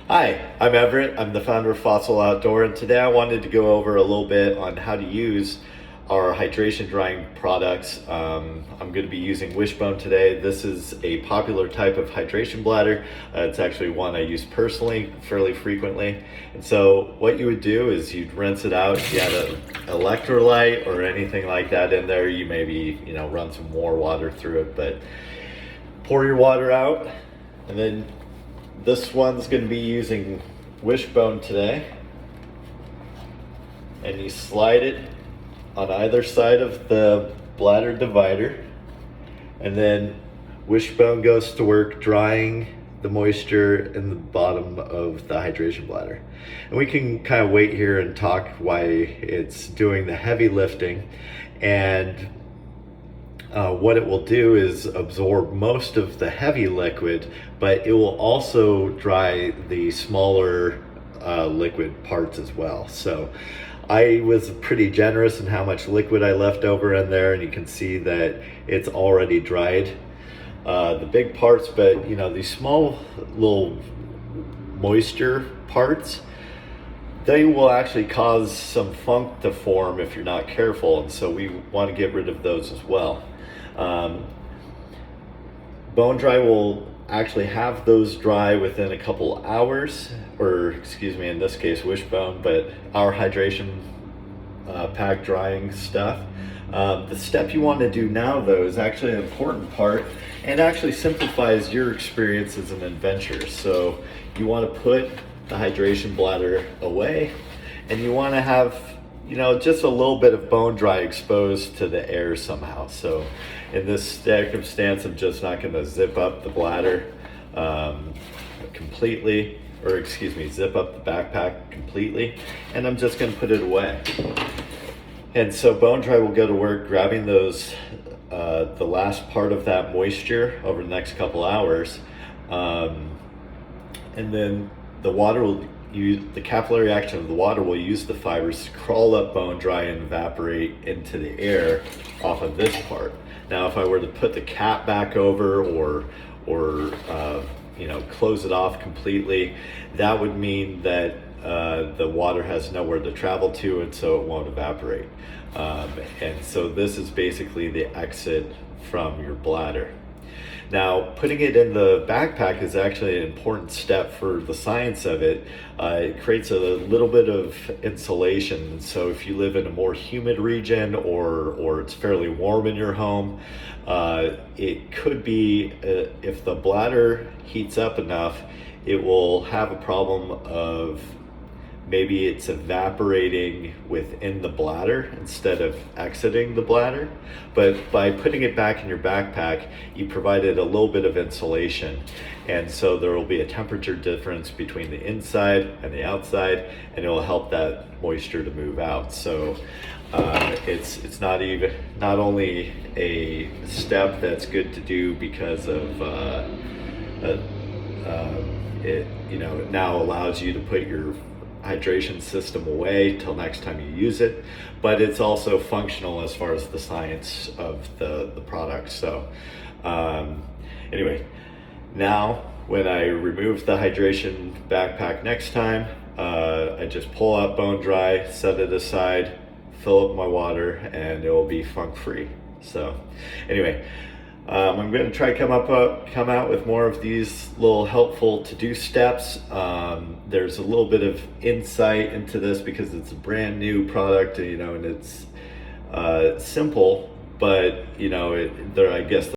Hi, I'm Everett. I'm the founder of Fossil Outdoor, and today I wanted to go over a little bit on how to use our hydration drying products. I'm going to be using WishBōn today. This is a popular type of hydration bladder. It's actually one I use personally fairly frequently. And so what you would do is you'd rinse it out. If you had an electrolyte or anything like that in there, you maybe run some more water through it, but pour your water out. And then this one's going to be using WishBōn today, and you slide it on either side of the bladder divider, and then WishBōn goes to work drying the moisture in the bottom of the hydration bladder. And we can kind of wait here and talk why it's doing the heavy lifting. And what it will do is absorb most of the heavy liquid, but it will also dry the smaller liquid parts as well. So I was pretty generous in how much liquid I left over in there, and you can see that it's already dried the big parts, but these small little moisture parts, they will actually cause some funk to form if you're not careful, and so we want to get rid of those as well. BōnDry will actually have those dry within a couple hours, or excuse me, in this case WishBōn, but our hydration pack drying stuff. The step you want to do now though is actually an important part, and actually simplifies your experience as an adventurer. So you want to put the hydration bladder away, and you want to have just a little bit of BōnDry exposed to the air somehow. So in this circumstance, I'm just not going to zip up the bladder completely, or excuse me, zip up the backpack completely, and I'm just going to put it away. And so BōnDry will go to work grabbing those, the last part of that moisture over the next couple hours, and then the water will the capillary action of the water will use the fibers to crawl up BōnDry and evaporate into the air off of this part. Now, if I were to put the cap back over or close it off completely, that would mean that the water has nowhere to travel to, and so it won't evaporate. And so this is basically the exit from your bladder. Now, putting it in the backpack is actually an important step for the science of it. It creates a little bit of insulation. So if you live in a more humid region, or it's fairly warm in your home, it could be, if the bladder heats up enough, it will have a problem of maybe it's evaporating within the bladder instead of exiting the bladder. But by putting it back in your backpack, you provided a little bit of insulation. And so there will be a temperature difference between the inside and the outside, and it will help that moisture to move out. So it's not only a step that's good to do because of it now allows you to put your hydration system away till next time you use it, but it's also functional as far as the science of the product. So anyway, now when I remove the hydration backpack next time, I just pull out BōnDry, set it aside, fill up my water, and it will be funk free. So anyway, I'm going to try come out with more of these little helpful to-do steps. There's a little bit of insight into this because it's a brand new product, and it's simple, but I guess